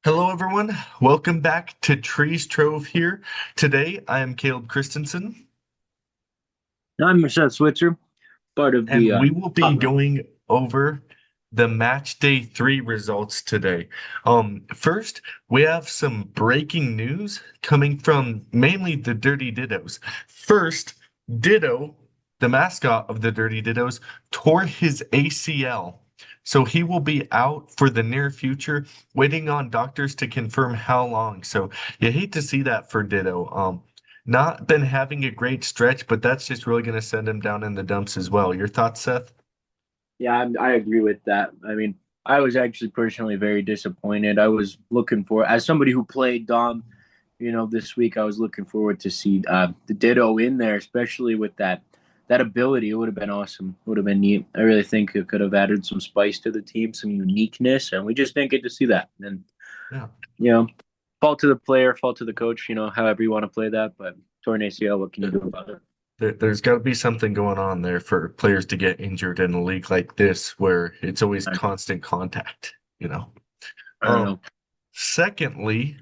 Hello, everyone. Welcome back to Trees Trove here. Today, I am Caleb Christensen, I'm Seth Switzer, part of the and we will be Hotline. going over the match day three results today. First, we have some breaking news coming from mainly the Dirty Dittos. First, Ditto, the mascot of the Dirty Dittos, tore his ACL. So he will be out for the near future, waiting on doctors to confirm how long. So you hate to see that for Ditto. Not been having a great stretch, but that's just really going to send him down in the dumps as well. Your thoughts, Seth? I agree with that. I mean, I was actually personally very disappointed. I was looking for, as somebody who played Dom, this week, I was looking forward to see the Ditto in there, especially with that ability. It would have been awesome. It would have been neat. I really think it could have added some spice to the team, some uniqueness, and we just didn't get to see that. And Yeah. you know, fault to the player, fault to the coach. However you want to play that, but torn ACL, what can you do about it? There's got to be something going on there for players to get injured in a league like this where it's always I, constant contact. I don't Um, know. Secondly,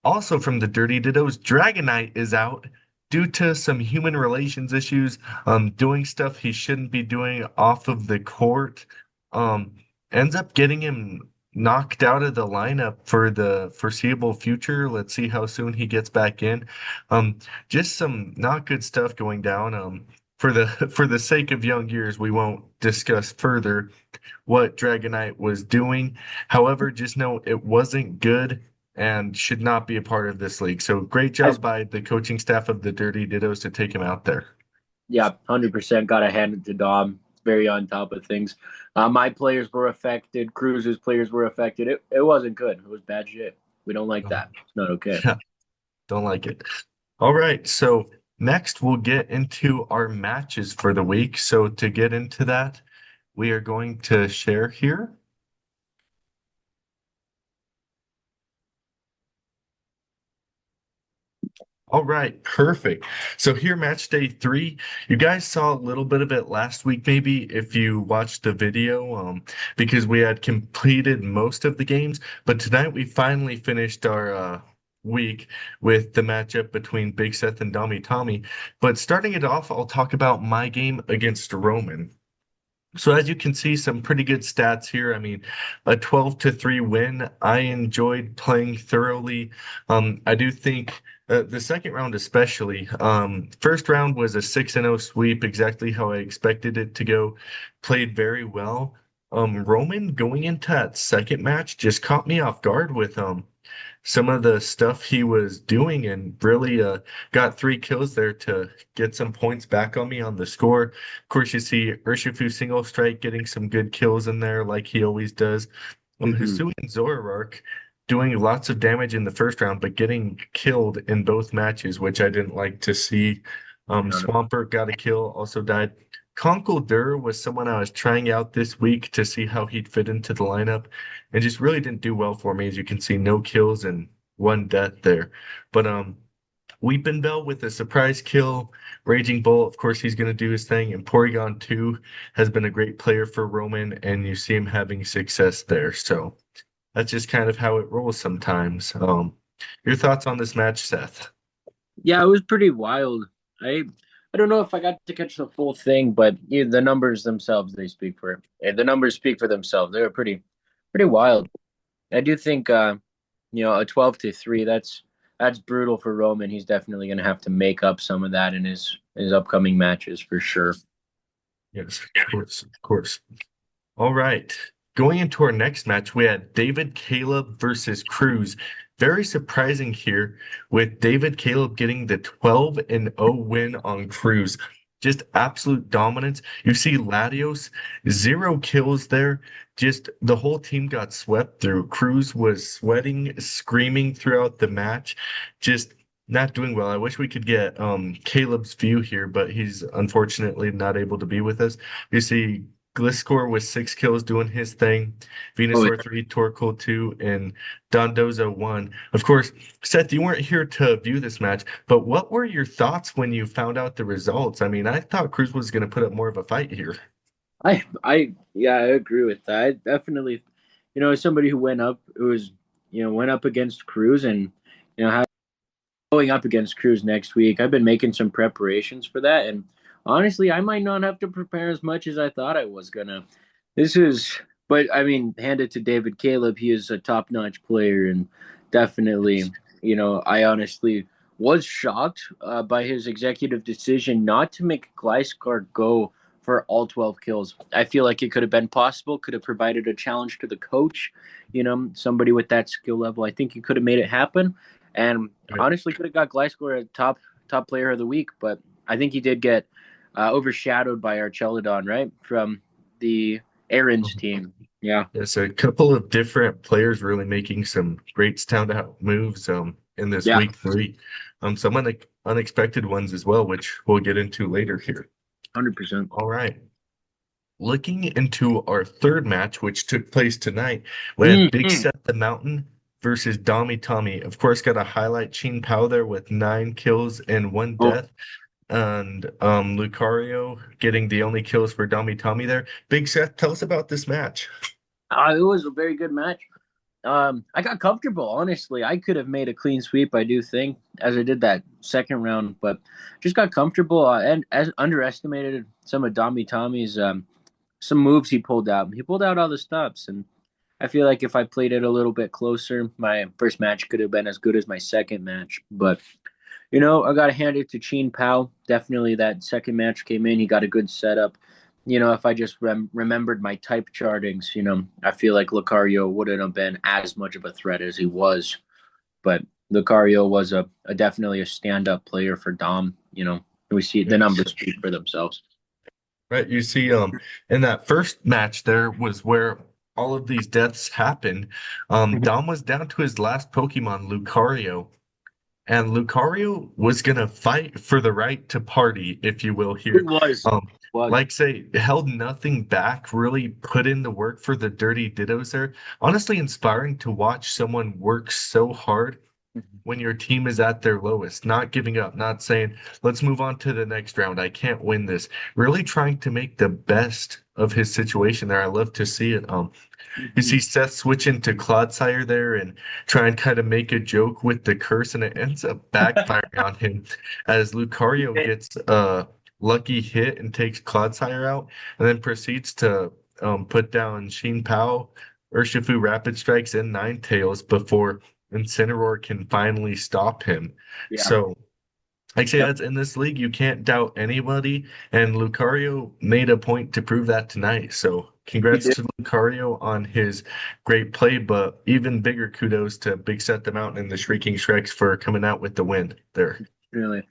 also from the Dirty Dittos, Dragonite is out due to some human relations issues, doing stuff he shouldn't be doing off of the court. Um, Ends up getting him knocked out of the lineup for the foreseeable future. Let's see how soon he gets back in. Um, just some not good stuff going down. For the for the sake of young years, we won't discuss further what Dragonite was doing. However, just know it wasn't good and should not be a part of this league. So great I job by the coaching staff of the Dirty Dittos to take him out there. Yeah, 100% got to hand it to Dom. Very on top of things. My players were affected. Cruz's players were affected. It wasn't good. It was bad shit. We don't like Um, that. It's not okay. yeah, don't like it. All right, so next we'll get into our matches for the week. So to get into that, we are going to share here. All right, perfect. So here, match day three. You guys saw a little bit of it last week, maybe if you watched the video, because we had completed most of the games. But tonight we finally finished our week with the matchup between Big Seth and Dommy Tommy. But starting it off, I'll talk about my game against Roman. So as you can see, some pretty good stats here. I mean, a 12-3 win. I enjoyed playing thoroughly. I do think the second round especially. First round was a 6-0 sweep, exactly how I expected it to go. Played very well. Roman going into that second match just caught me off guard with some of the stuff he was doing and really got three kills there to get some points back on me on the score. Of course, you see Urshifu single strike getting some good kills in there like he always does. Mm-hmm. Hisu and Zoroark doing lots of damage in the first round, but getting killed in both matches, which I didn't like to see. Swampert got a kill, also died. Conkeldurr was someone I was trying out this week to see how he'd fit into the lineup, and just really didn't do well for me. As you can see, no kills and one death there. But Weepinbell with a surprise kill. Raging Bull, of course, he's going to do his thing. And Porygon 2 has been a great player for Roman, and you see him having success there. So that's just kind of how it rolls sometimes. Your thoughts on this match, Seth? Yeah, it was pretty wild. I I don't know if I got to catch the full thing, but the numbers themselves they speak for the numbers speak for themselves. They were pretty wild. I do think a 12-3 that's brutal for Roman. He's definitely going to have to make up some of that in his upcoming matches for sure. Yes, of course, of course. All right. Going into our next match, we had David Caleb versus Cruz. Very surprising here with David Caleb getting the 12-0 win on Cruz. Just absolute dominance. You see Latios, zero kills there. Just the whole team got swept through. Cruz was sweating, screaming throughout the match. Just not doing well. I wish we could get Caleb's view here, but he's unfortunately not able to be with us. You see Gliscor with 6 kills doing his thing, Oh, Venusaur 3, Torkoal 2, and Dondozo 1. Of course, Seth, you weren't here to view this match, but what were your thoughts when you found out the results? I mean, I thought Cruz was going to put up more of a fight here. yeah, I agree with that. I definitely, as somebody who went up, it was went up against Cruz, and how going up against Cruz next week. I've been making some preparations for that, and honestly, I might not have to prepare as much as I thought I was gonna. This is, but I mean, hand it to David Caleb. He is a top-notch player, and definitely, I honestly was shocked by his executive decision not to make Glycard go for all 12 kills. I feel like it could have been possible, could have provided a challenge to the coach, somebody with that skill level. I think he could have made it happen. And Right. honestly, could have got Glycor a top player of the week, but I think he did get overshadowed by our Celadon, right, from the Aaron's team. Yeah, Yes, a couple of different players really making some great standout moves in this yeah, week three. Some unexpected ones as well, which we'll get into later here. 100%. All right. Looking into our third match, which took place tonight, we had Big Mm-hmm. Seth the Mountain versus Dommy Tommy. Of course, got to highlight Ching Pao there with 9 kills and one Oh, death. And Lucario getting the only kills for Dommy Tommy there. Big Seth, tell us about this match. it was a very good match. I got comfortable, honestly. I could have made a clean sweep, I do think, as I did that second round, but just got comfortable and as underestimated some of Dommy Tommy's some moves he pulled out. He pulled out all the stops, and I feel like if I played it a little bit closer, my first match could have been as good as my second match. But I got to hand it to Cheen Pao. Definitely that second match came in. He got a good setup. If I just remembered my type chartings, I feel like Lucario wouldn't have been as much of a threat as he was. But Lucario was a definitely a stand-up player for Dom. We see the Yes. numbers speak for themselves. Right. You see, in that first match there was where all of these deaths happened. Dom was down to his last Pokemon, Lucario. And Lucario was gonna fight for the right to party, if you will, It here. was. Um, Was. like say, held nothing back, really put in the work for the dirty dittos there. Honestly, inspiring to watch someone work so hard when your team is at their lowest, not giving up, not saying, let's move on to the next round. I can't win this. Really trying to make the best of his situation there. I love to see it. You Mm-hmm. see Seth switching to Clodsire there and try and kind of make a joke with the curse, and it ends up backfiring on him as Lucario gets a lucky hit and takes Clodsire out, and then proceeds to put down Sheen Pao, Urshifu Rapid Strikes, and Ninetales before Incineroar can finally stop him. Yeah. So like I say, Yep. that's in this league, you can't doubt anybody, and Lucario made a point to prove that tonight. So He congrats did. to Lucario on his great play, but even bigger kudos to Big Set the Mountain and the Shrieking Shreks for coming out with the win there. Really.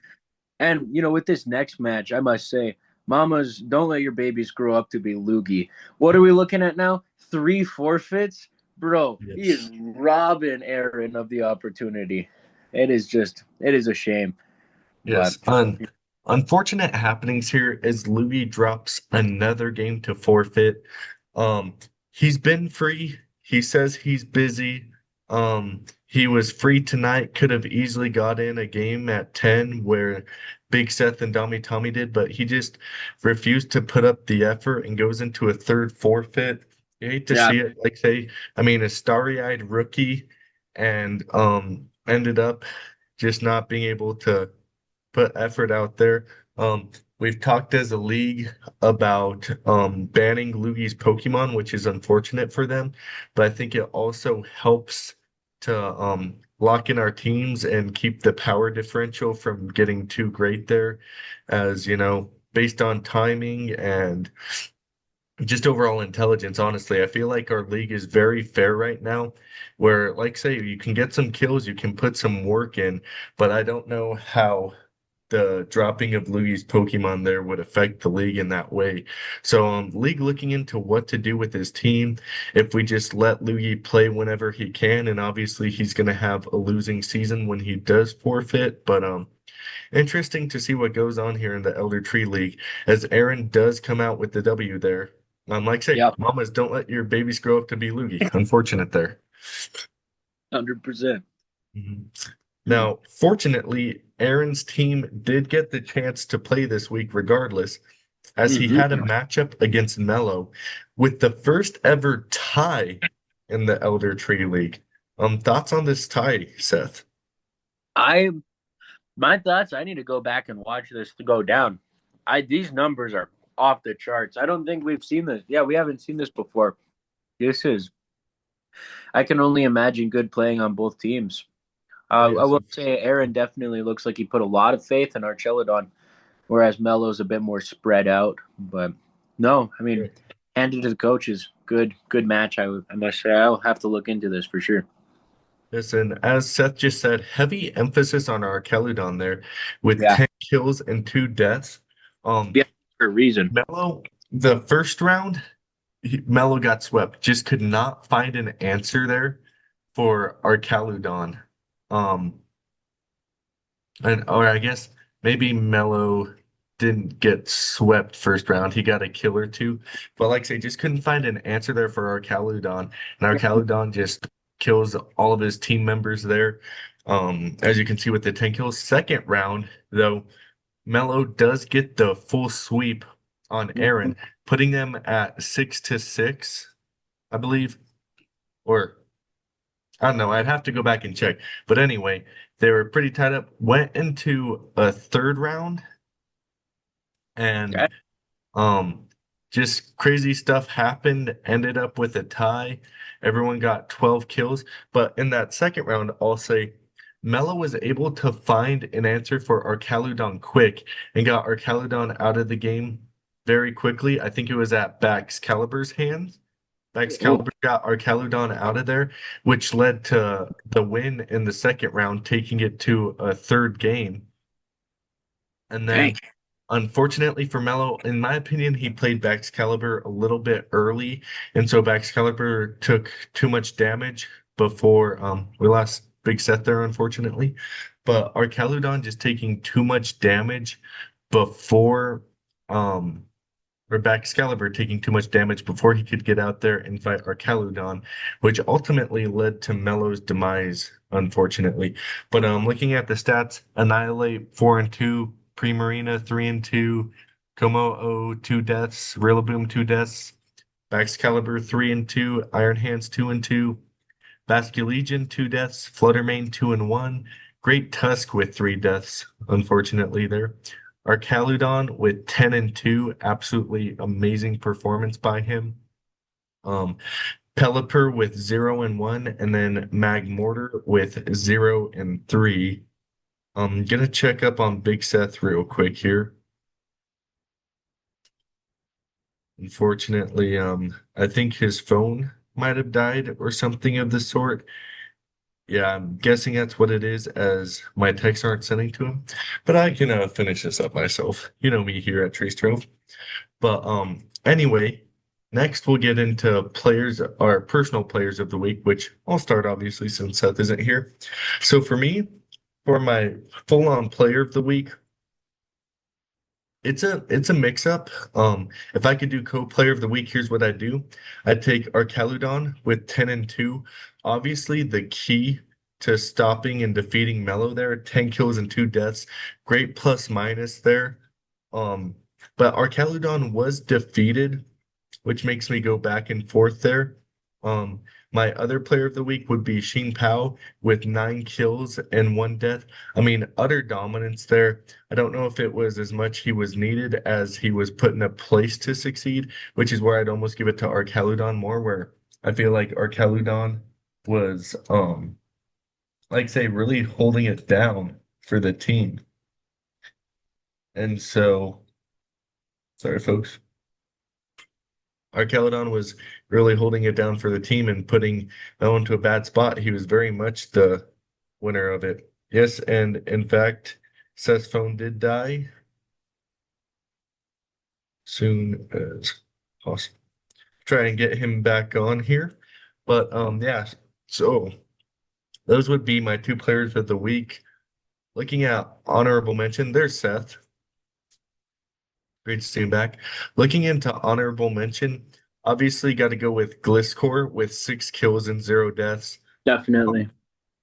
And with this next match, I must say, mamas, don't let your babies grow up to be loogie. What are we looking at now? 3 forfeits? Bro, he is Yes. robbing Aaron of the opportunity. It is a shame. But Yes. Unfortunate happenings here as Louis drops another game to forfeit. Um, he's been free. He says he's busy. He was free tonight, could have easily got in a game at 10 where Big Seth and Dommy Tommy did, but he just refused to put up the effort and goes into a third forfeit. You hate to yeah, see it. Like say, I mean, a starry-eyed rookie and ended up just not being able to put effort out there. We've talked as a league about banning Lugi's Pokemon, which is unfortunate for them, but I think it also helps to lock in our teams and keep the power differential from getting too great there, as based on timing and just overall intelligence. Honestly, I feel like our league is very fair right now, where, like, say, you can get some kills, you can put some work in, but I don't know how the dropping of Lugi's Pokemon there would affect the league in that way. So, league looking into what to do with his team if we just let Lugi play whenever he can, and obviously he's going to have a losing season when he does forfeit. But interesting to see what goes on here in the Elder Tree League as Aaron does come out with the W there. Like I say, yeah, mamas, don't let your babies grow up to be Lugi. Unfortunate there. 100%. Mhm. Hmm. Now, fortunately, Aaron's team did get the chance to play this week regardless, as he had a Mm-hmm. matchup against Mello with the first ever tie in the Elder Tree League. Thoughts on this tie, Seth? I my thoughts. I need to go back and watch this to go down. I These numbers are off the charts. I don't think we've seen this. Yeah, we haven't seen this before. This is. I can only imagine good playing on both teams. I Yes. will say Aaron definitely looks like he put a lot of faith in Archeladon, whereas Melo's a bit more spread out. But no, I mean, handed to the coaches, good match. I must say, I'll have to look into this for sure. Listen, as Seth just said, heavy emphasis on our Keludon there with Yeah, 10 kills and 2 deaths. Um, yeah, for a reason. Mello, the first round, Mello got swept. Just could not find an answer there for our Caludon. Um, and or I guess maybe Mello didn't get swept first round. He got a kill or two. But like I say, just couldn't find an answer there for our Caludon. And our Caludon just kills all of his team members there. As you can see with the 10 kills. Second round, though, Mello does get the full sweep on Aaron, putting them at 6-6, I believe. Or I don't know. I'd have to go back and check. But anyway, they were pretty tied up. Went into a third round and Okay. um just crazy stuff happened. Ended up with a tie. Everyone got 12 kills. But in that second round, I'll say Mela was able to find an answer for Arcaludon quick and got Arcaludon out of the game very quickly. I think it was at Baxcalibur's hands. Oh, Excalibur got Arcaludon out of there, which led to the win in the second round, taking it to a third game. And dang. then, unfortunately for Mello, in my opinion, he played Baxcalibur a little bit early, and so Baxcalibur took too much damage before we lost Big Seth there, unfortunately. But Arcaludon just taking too much damage before um or Excalibur taking too much damage before he could get out there and fight Arcaludon, which ultimately led to Mello's demise, unfortunately. But looking at the stats, Annihilate 4-2, Primarina 3-2, Como 2 deaths, Rillaboom 2 deaths, Excalibur 3-2, Iron Hands 2-2, Basculegion 2 deaths, Fluttermane 2-1, Great Tusk with 3 deaths, unfortunately there. Arcaludon with 10-2, absolutely amazing performance by him. Um, Pelipper with 0-1, and then Magmortar with 0-3. I'm gonna check up on Big Seth real quick here. Unfortunately, I think his phone might have died or something of the sort. Yeah, I'm guessing that's what it is, as my texts aren't sending to him. But I can finish this up myself. You know me here at Trace Trove. But anyway, next we'll get into players, our personal players of the week, which I'll start obviously since Seth isn't here. So for me, for my full-on player of the week, it's a mix up. If I could do co-player of the week, here's what I'd do. I'd take Arcaludon with 10-2. Obviously, the key to stopping and defeating Mello there, 10 kills and 2 deaths. Great plus minus there. Um, but Arcaludon was defeated, which makes me go back and forth there. Um, my other player of the week would be Sheen Pao with 9 kills and 1 death. I mean, utter dominance there. I don't know if it was as much he was needed as he was put in a place to succeed, which is where I'd almost give it to Arcaludon more, where I feel like Arcaludon was, like say, really holding it down for the team. And so, sorry, folks. Arcaludon was really holding it down for the team and putting Mel into a bad spot. He was very much the winner of it. Yes, and in fact, Seth's phone did die soon as possible. Try and get him back on here. But yeah, so those would be my two players of the week. Looking at honorable mention, there's Seth. Great to see him back. Looking into honorable mention, obviously got to go with Gliscor with 6 kills and 0 deaths. Definitely.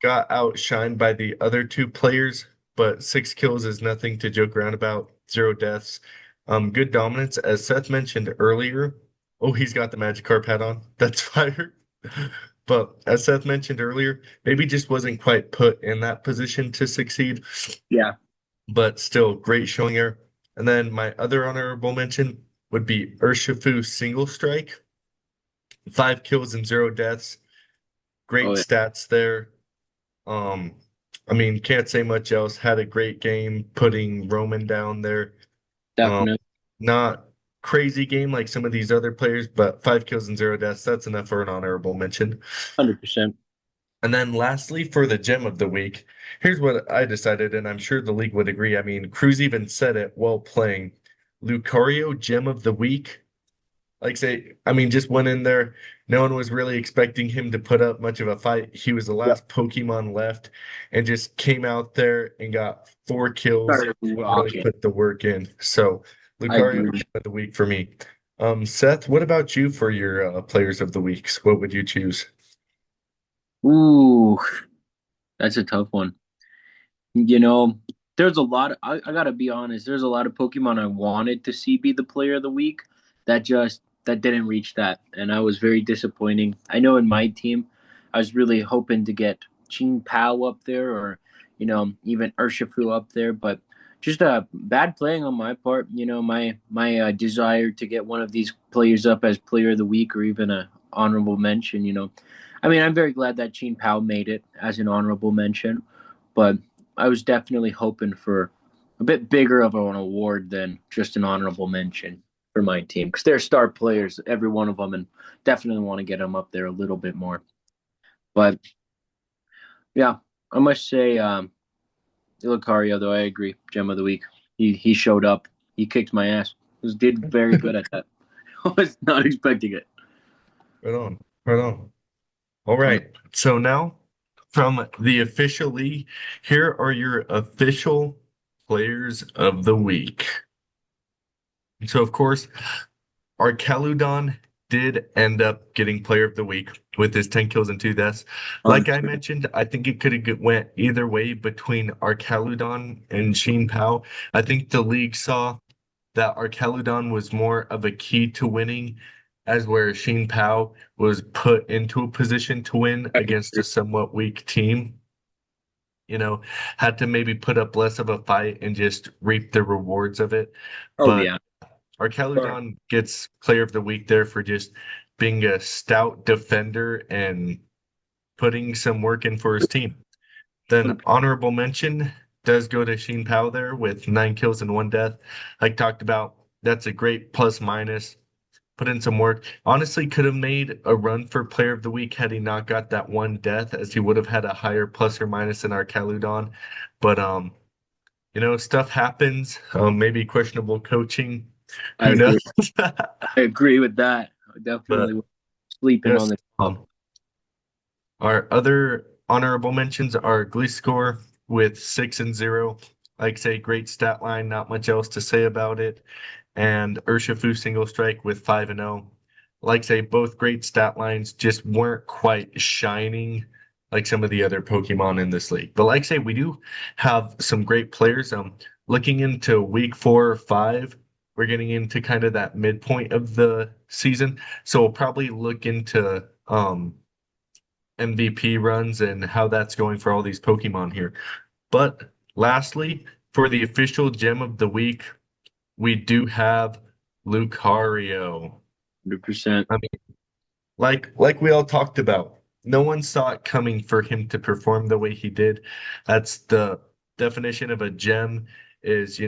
Got outshined by the other two players, but 6 kills is nothing to joke around about. 0 deaths. Good dominance, as Seth mentioned earlier. Oh, he's got the Magikarp hat on. That's fire. But as Seth mentioned earlier, maybe just wasn't quite put in that position to succeed, Yeah, but still great showing here. And then my other honorable mention would be Urshifu single strike, 5 kills and 0 deaths. Great oh yeah, stats there. Um, I mean, can't say much else. Had a great game putting Roman down there. Um, definitely, not crazy game like some of these other players, but 5 kills and 0 deaths. That's enough for an honorable mention. 100%. And then lastly, for the gem of the week, here's what I decided, and I'm sure the league would agree. I mean, Cruz even said it while playing. Lucario, gem of the week. Like say, I mean, just went in there. No one was really expecting him to put up much of a fight. He was the Yeah, last Pokemon left and just came out there and got 4 kills, started really rocking. put the work in. So I Lucario agree. gem of the week for me. Seth, what about you for your players of the weeks? What would you choose? Ooh, that's a tough one. You know, there's a lot of, I gotta be honest, there's a lot of Pokemon I wanted to see be the player of the week that didn't reach that. And I was very disappointing. I know in my team, I was really hoping to get Ching Pao up there or, even Urshifu up there, but just bad playing on my part. My desire to get one of these players up as player of the week or even a honorable mention. I mean, I'm very glad that Ching Pao made it as an honorable mention, but I was definitely hoping for a bit bigger of an award than just an honorable mention for my team because they're star players, every one of them, and definitely want to get them up there a little bit more. But yeah, I must say, Lucario, though, I agree, gem of the week. He showed up, he kicked my ass. He did very good at that. I was not expecting it. Right on, right on. All right. So now from the official league, here are your official players of the week. So of course, our Caludon did end up getting player of the week with his 10 kills and 2 deaths. Like I mentioned, I think it could have went either way between our Caludon and Sheen Pao. I think the league saw that Archeludon was more of a key to winning, as where Sheen Pao was put into a position to win against a somewhat weak team. You know, had to maybe put up less of a fight and just reap the rewards of it. Oh But yeah, Archeludon gets player of the week there for just being a stout defender and putting some work in for his team. Then honorable mention does go to Sheen Pao there with 9 kills and 1 death. Like talked about, that's a great plus minus. Put in some work. Honestly, could have made a run for player of the week had he not got that 1 death, as he would have had a higher plus or minus than our Caludon. But stuff happens. Maybe questionable coaching. I Who knows? agree. I agree with that. I But definitely was sleeping on yes, the. our other honorable mentions are Gliscor with 6 and 0. Like say, great stat line, not much else to say about it. And Urshifu single strike with 5 and 0. Like say, both great stat lines, just weren't quite shining like some of the other Pokemon in this league. But like say, we do have some great players. Looking into week 4 or 5, we're getting into kind of that midpoint of the season. So we'll probably look into MVP runs and how that's going for all these Pokemon here. But lastly, for the official gem of the week, we do have Lucario. 100%. I mean, like we all talked about, no one saw it coming for him to perform the way he did. That's the definition of a gem is,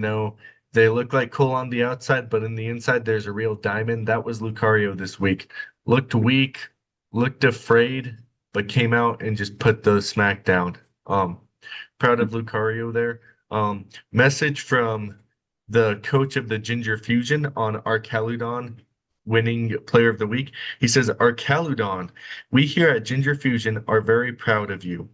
they look like cool on the outside, but in the inside there's a real diamond. That was Lucario this week. Looked weak, looked afraid, but came out and just put the smack down. Um, Proud of Lucario there. Message from the coach of the Ginger Fusion on Arcaludon winning player of the week. He says, Arcaludon, we here at Ginger Fusion are very proud of you.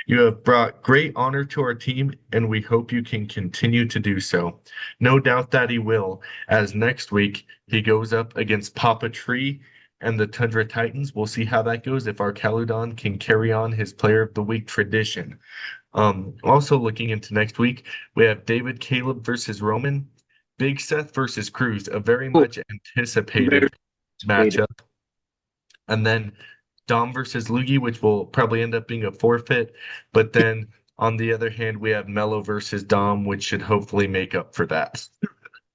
You have brought great honor to our team, and we hope you can continue to do so. No doubt that he will, as next week he goes up against Papa Tree and the Tundra Titans. We'll see how that goes if Arcaludon can carry on his player of the week tradition. Also looking into next week, we have David Caleb versus Roman, Big Seth versus Cruz, a very Oh, much very anticipated anticipated. matchup. And then Dom versus Luigi, which will probably end up being a forfeit. But then on the other hand, we have Mello versus Dom, which should hopefully make up for that.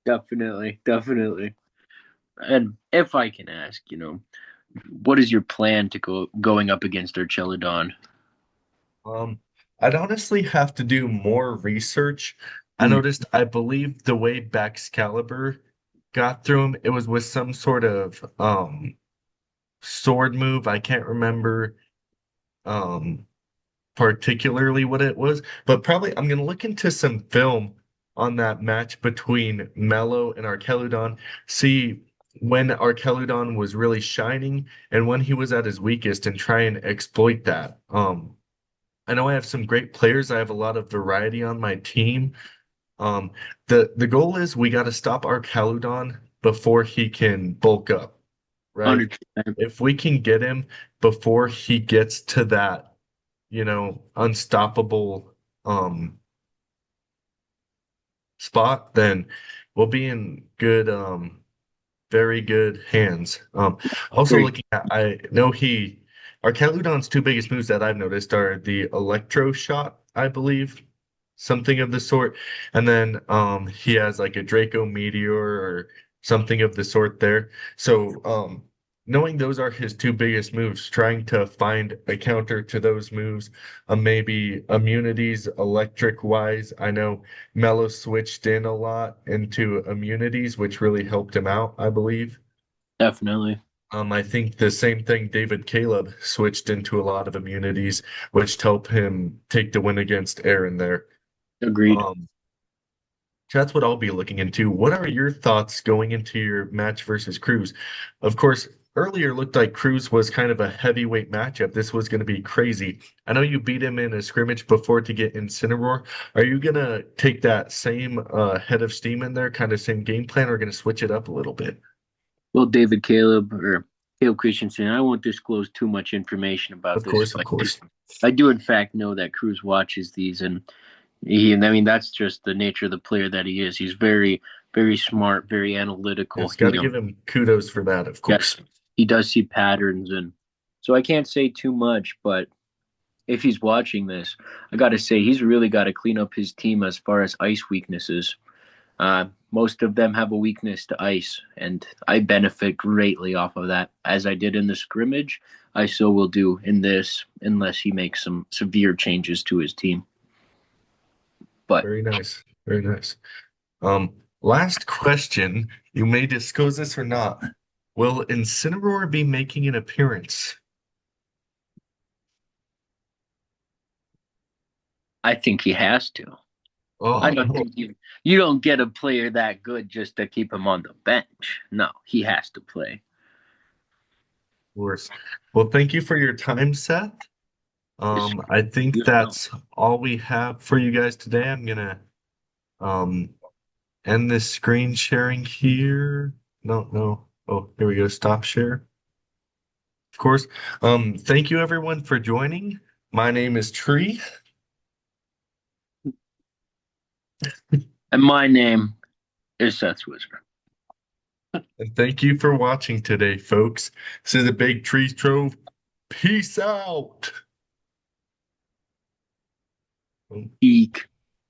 Definitely, definitely. And if I can ask, what is your plan to going up against Archelodon? Um, I'd honestly have to do more research. I Mm, noticed, I believe the way Baxcalibur got through him, it was with some sort of sword move. I can't remember um particularly what it was, but probably I'm gonna look into some film on that match between Mello and Archeludon, see when Archeludon was really shining and when he was at his weakest and try and exploit that. I know I have some great players. I have a lot of variety on my team. Um, the goal is we got to stop Archeludon before he can bulk up, right? 100%. If we can get him before he gets to that unstoppable spot, then we'll be in good very good hands. Also Great. looking at, I know Archeludon's two biggest moves that I've noticed are the electro shot, I believe, something of the sort, and then he has like a Draco Meteor or something of the sort there. So knowing those are his two biggest moves, trying to find a counter to those moves, maybe immunities electric wise. I know Mello switched in a lot into immunities, which really helped him out, I believe. Definitely. I think the same thing David Caleb switched into a lot of immunities, which helped him take the win against Aaron there. Agreed. Um, so that's what I'll be looking into. What are your thoughts going into your match versus Cruz? Of course, earlier looked like Cruz was kind of a heavyweight matchup. This was going to be crazy. I know you beat him in a scrimmage before to get Incineroar. Are you going to take that same head of steam in there, kind of same game plan, or going to switch it up a little bit? Well, David Caleb or Caleb Christensen, I won't disclose too much information about Of this, course, of but course. I do in fact know that Cruz watches these, and I mean, that's just the nature of the player that he is. He's very, very smart, very analytical. Yes, got to give him kudos for that, of Yes, course. he does see patterns, and so I can't say too much, but if he's watching this, I got to say he's really got to clean up his team as far as ice weaknesses. Most of them have a weakness to ice, and I benefit greatly off of that. As I did in the scrimmage, I so will do in this, unless he makes some severe changes to his team. But Very nice. Very nice. Last question. You may disclose this or not. Will Incineroar be making an appearance? I think he has to. I Oh, don't think you don't get a player that good just to keep him on the bench. No, he has to play. course. Well, thank you for your time, Seth. Yes, I think you know. that's all we have for you guys today. I'm gonna um end this screen sharing here. No, no. Oh, here we go. Stop share. Of course. Thank you everyone for joining. My name is Tree, And my name is Seth Wizard. and thank you for watching today, folks. This is a Big Tree Trove. Peace out. Eek.